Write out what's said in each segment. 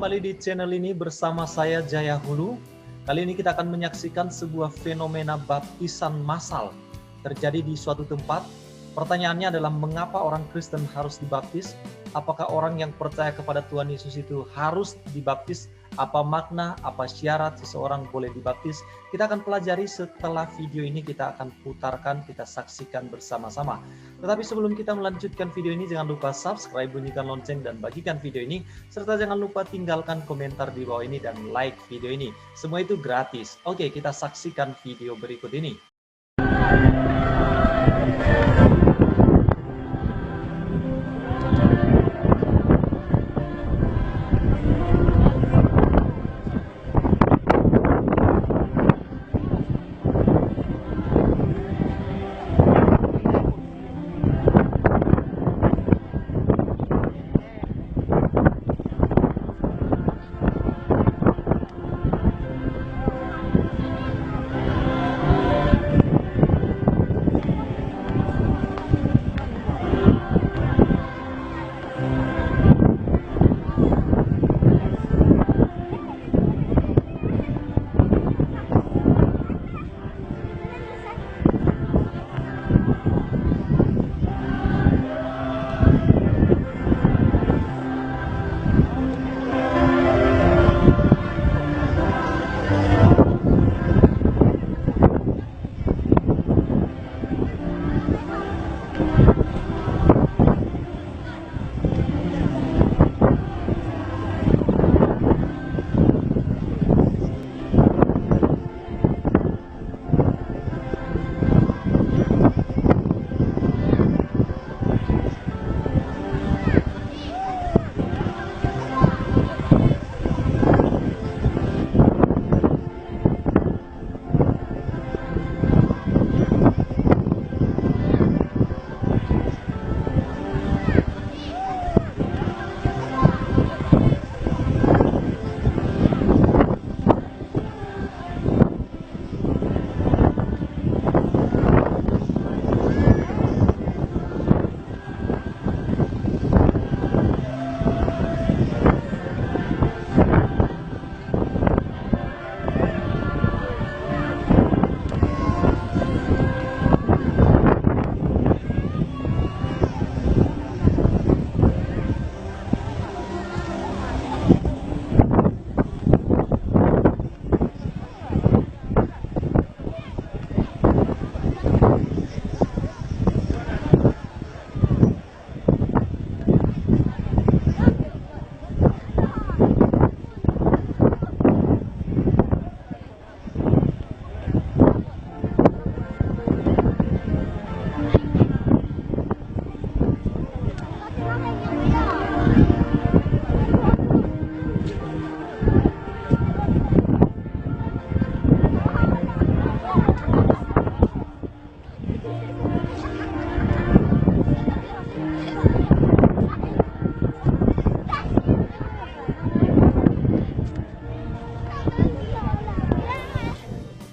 kembali di channel ini bersama saya Jaya Hulu. Kali ini kita akan menyaksikan sebuah fenomena baptisan massal terjadi di suatu tempat. Pertanyaannya adalah mengapa orang Kristen harus dibaptis? Apakah orang yang percaya kepada Tuhan Yesus itu harus dibaptis? Apa makna, apa syarat seseorang boleh dibaptis? Kita akan pelajari setelah video ini, kita akan putarkan, kita saksikan bersama-sama. Tetapi sebelum kita melanjutkan video ini, jangan lupa subscribe, bunyikan lonceng, dan bagikan video ini. Serta jangan lupa tinggalkan komentar di bawah ini dan like video ini. Semua itu gratis. Oke, kita saksikan video berikut ini.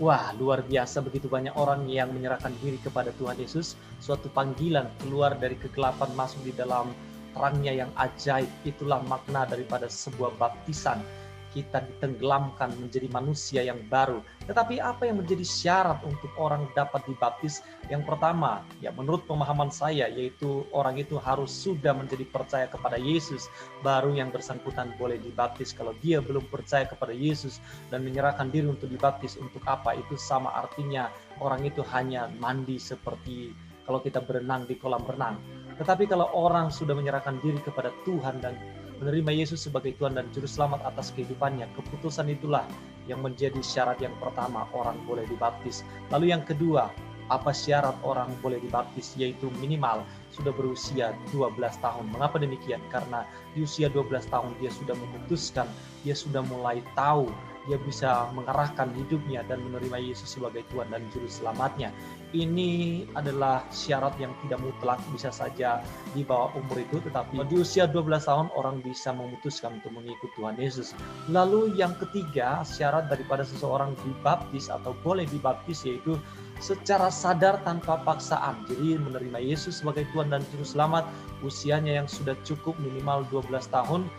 Wah, luar biasa, begitu banyak orang yang menyerahkan diri kepada Tuhan Yesus. Suatu panggilan keluar dari kegelapan masuk di dalam terangnya yang ajaib. Itulah makna daripada sebuah baptisan. Kita ditenggelamkan menjadi manusia yang baru. Tetapi apa yang menjadi syarat untuk orang dapat dibaptis? Yang pertama, ya menurut pemahaman saya, yaitu orang itu harus sudah menjadi percaya kepada Yesus, baru yang bersangkutan boleh dibaptis. Kalau dia belum percaya kepada Yesus dan menyerahkan diri untuk dibaptis, untuk apa? Itu sama artinya orang itu hanya mandi seperti kalau kita berenang di kolam renang. Tetapi kalau orang sudah menyerahkan diri kepada Tuhan dan menerima Yesus sebagai Tuhan dan Juru Selamat atas kehidupannya, keputusan itulah yang menjadi syarat yang pertama orang boleh dibaptis. Lalu yang kedua, apa syarat orang boleh dibaptis? Yaitu minimal sudah berusia 12 tahun. Mengapa demikian? Karena di usia 12 tahun dia sudah memutuskan, dia sudah mulai tahu, dia bisa mengarahkan hidupnya dan menerima Yesus sebagai Tuhan dan Juru Selamatnya. Ini adalah syarat yang tidak mutlak, bisa saja di bawah umur itu, tetapi di usia 12 tahun orang bisa memutuskan untuk mengikut Tuhan Yesus. Lalu yang ketiga, syarat daripada seseorang dibaptis atau boleh dibaptis yaitu secara sadar tanpa paksaan. Jadi menerima Yesus sebagai Tuhan dan Juru Selamat, usianya yang sudah cukup minimal 12 tahun,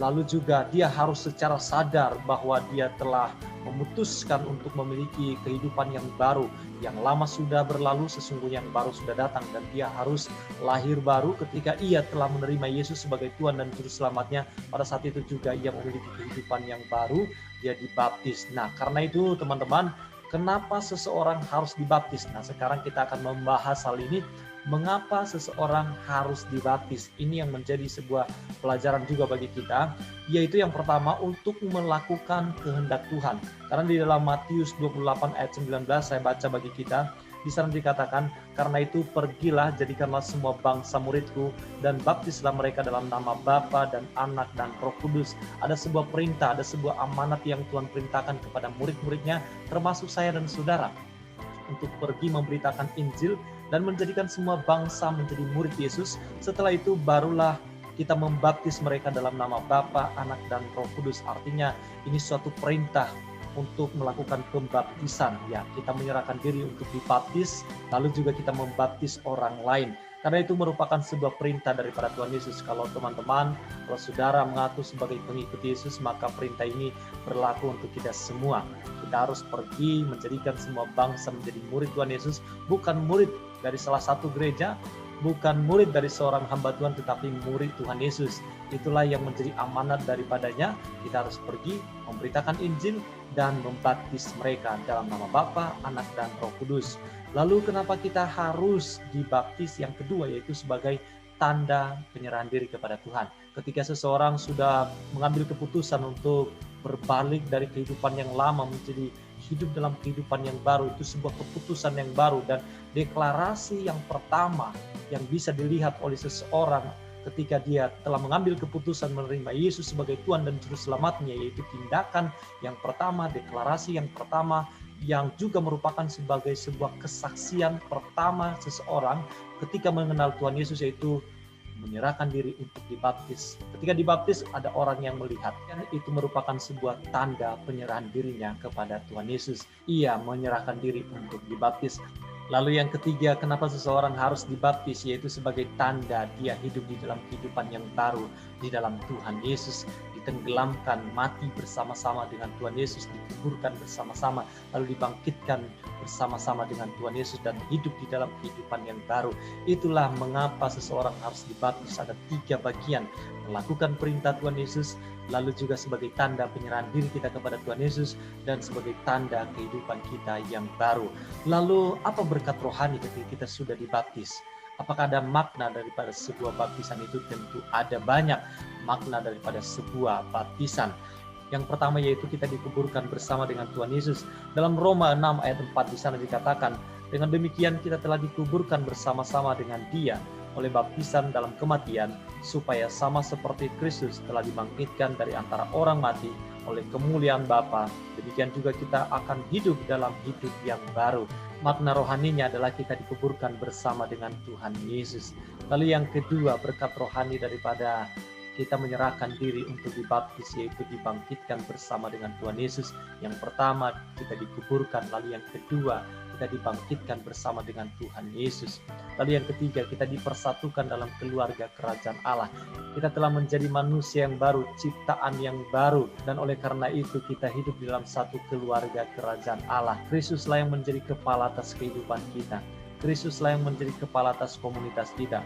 Lalu juga dia harus secara sadar bahwa dia telah memutuskan untuk memiliki kehidupan yang baru. Yang lama sudah berlalu, sesungguhnya yang baru sudah datang, dan dia harus lahir baru ketika ia telah menerima Yesus sebagai Tuhan dan Juru Selamatnya. Pada saat itu juga ia memiliki kehidupan yang baru, dia dibaptis. Nah, karena itu teman-teman, kenapa seseorang harus dibaptis? Nah, sekarang kita akan membahas hal ini. Mengapa seseorang harus dibaptis? Ini yang menjadi sebuah pelajaran juga bagi kita, yaitu yang pertama untuk melakukan kehendak Tuhan. Karena di dalam Matius 28 ayat 19 saya baca bagi kita, di sana dikatakan, karena itu pergilah, jadikanlah semua bangsa muridku, dan baptislah mereka dalam nama Bapa dan Anak dan Roh Kudus. Ada sebuah perintah, ada sebuah amanat yang Tuhan perintahkan kepada murid-muridnya, termasuk saya dan saudara, untuk pergi memberitakan Injil dan menjadikan semua bangsa menjadi murid Yesus. Setelah itu barulah kita membaptis mereka dalam nama Bapa, Anak, dan Roh Kudus. Artinya ini suatu perintah untuk melakukan pembaptisan. Ya, kita menyerahkan diri untuk dibaptis, lalu juga kita membaptis orang lain. Karena itu merupakan sebuah perintah daripada Tuhan Yesus. Kalau teman-teman, kalau saudara mengaku sebagai pengikut Yesus, maka perintah ini berlaku untuk kita semua. Kita harus pergi menjadikan semua bangsa menjadi murid Tuhan Yesus, bukan murid dari salah satu gereja, bukan murid dari seorang hamba Tuhan, tetapi murid Tuhan Yesus. Itulah yang menjadi amanat daripadanya. Kita harus pergi memberitakan Injil dan membaptis mereka dalam nama Bapa, Anak, dan Roh Kudus. Lalu kenapa kita harus dibaptis? Yang kedua, yaitu sebagai tanda penyerahan diri kepada Tuhan. Ketika seseorang sudah mengambil keputusan untuk berbalik dari kehidupan yang lama menjadi hidup dalam kehidupan yang baru, itu sebuah keputusan yang baru, dan deklarasi yang pertama yang bisa dilihat oleh seseorang ketika dia telah mengambil keputusan menerima Yesus sebagai Tuhan dan Juru Selamatnya, yaitu tindakan yang pertama, deklarasi yang pertama, yang juga merupakan sebagai sebuah kesaksian pertama seseorang ketika mengenal Tuhan Yesus, yaitu menyerahkan diri untuk dibaptis. Ketika dibaptis ada orang yang melihat, dan itu merupakan sebuah tanda penyerahan dirinya kepada Tuhan Yesus. Ia menyerahkan diri untuk dibaptis. Lalu yang ketiga, kenapa seseorang harus dibaptis, yaitu sebagai tanda dia hidup di dalam kehidupan yang baru di dalam Tuhan Yesus, ditenggelamkan, mati bersama-sama dengan Tuhan Yesus, dikuburkan bersama-sama, lalu dibangkitkan bersama-sama dengan Tuhan Yesus dan hidup di dalam kehidupan yang baru. Itulah mengapa seseorang harus dibaptis. Ada 3 bagian: melakukan perintah Tuhan Yesus, lalu juga sebagai tanda penyerahan diri kita kepada Tuhan Yesus, dan sebagai tanda kehidupan kita yang baru. Lalu apa berkat rohani ketika kita sudah dibaptis? Apakah ada makna daripada sebuah baptisan itu? Tentu ada banyak makna daripada sebuah baptisan. Yang pertama yaitu kita dikuburkan bersama dengan Tuhan Yesus. Dalam Roma 6 ayat 4 di sana dikatakan, dengan demikian kita telah dikuburkan bersama-sama dengan Dia oleh baptisan dalam kematian, supaya sama seperti Kristus telah dibangkitkan dari antara orang mati oleh kemuliaan Bapa, demikian juga kita akan hidup dalam hidup yang baru. Makna rohaninya adalah kita dikuburkan bersama dengan Tuhan Yesus. Lalu yang kedua, berkat rohani daripada kita menyerahkan diri untuk dibaptis, yaitu dibangkitkan bersama dengan Tuhan Yesus. Yang pertama kita dikuburkan, lalu yang kedua kita dibangkitkan bersama dengan Tuhan Yesus. Lalu yang ketiga, kita dipersatukan dalam keluarga kerajaan Allah. Kita telah menjadi manusia yang baru, ciptaan yang baru, dan oleh karena itu kita hidup di dalam satu keluarga kerajaan Allah. Kristuslah yang menjadi kepala atas kehidupan kita. Kristuslah yang menjadi kepala atas komunitas kita.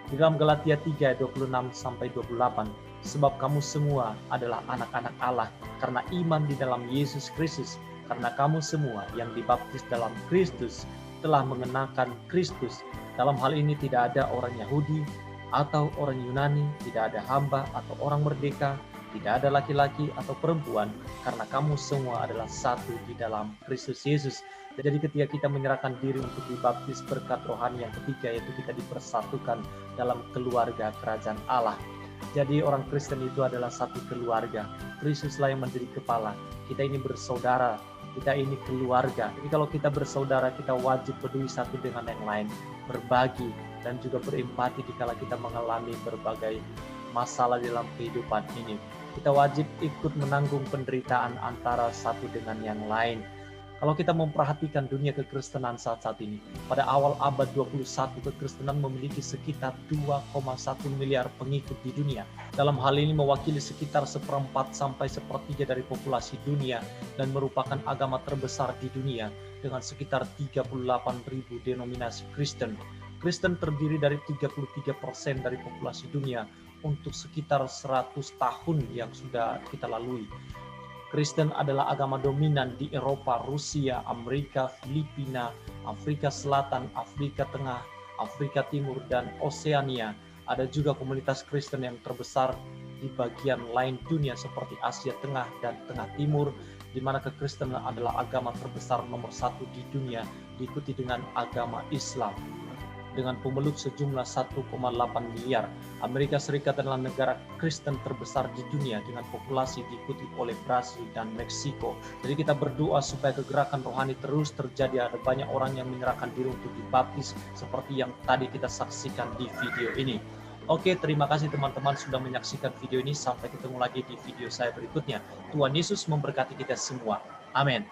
Di dalam Galatia 3 26-28, sebab kamu semua adalah anak-anak Allah karena iman di dalam Yesus Kristus. Karena kamu semua yang dibaptis dalam Kristus telah mengenakan Kristus. Dalam hal ini tidak ada orang Yahudi atau orang Yunani, tidak ada hamba atau orang merdeka, tidak ada laki-laki atau perempuan, karena kamu semua adalah satu di dalam Kristus Yesus. Jadi ketika kita menyerahkan diri untuk dibaptis, berkat rohani yang ketiga yaitu kita dipersatukan dalam keluarga kerajaan Allah. Jadi orang Kristen itu adalah satu keluarga. Kristuslah yang menjadi kepala. Kita ini bersaudara, kita ini keluarga. Jadi kalau kita bersaudara, kita wajib peduli satu dengan yang lain, berbagi dan juga berempati dikala kita mengalami berbagai masalah dalam kehidupan ini. Kita wajib ikut menanggung penderitaan antara satu dengan yang lain. Kalau kita memperhatikan dunia kekristenan saat ini, pada awal abad 21 kekristenan memiliki sekitar 2,1 miliar pengikut di dunia. Dalam hal ini mewakili sekitar 1/4 sampai 1/3 dari populasi dunia dan merupakan agama terbesar di dunia dengan sekitar 38.000 denominasi Kristen. Kristen terdiri dari 33% dari populasi dunia untuk sekitar 100 tahun yang sudah kita lalui. Kristen adalah agama dominan di Eropa, Rusia, Amerika, Filipina, Afrika Selatan, Afrika Tengah, Afrika Timur, dan Oseania. Ada juga komunitas Kristen yang terbesar di bagian lain dunia seperti Asia Tengah dan Tengah Timur, di mana kekristenan adalah agama terbesar nomor 1 di dunia, diikuti dengan agama Islam. Dengan pemeluk sejumlah 1,8 miliar, Amerika Serikat adalah negara Kristen terbesar di dunia dengan populasi diikuti oleh Brasil dan Meksiko. Jadi kita berdoa supaya kegerakan rohani terus terjadi, ada banyak orang yang menyerahkan diri untuk dibaptis seperti yang tadi kita saksikan di video ini. Oke, terima kasih teman-teman sudah menyaksikan video ini. Sampai ketemu lagi di video saya berikutnya. Tuhan Yesus memberkati kita semua. Amin.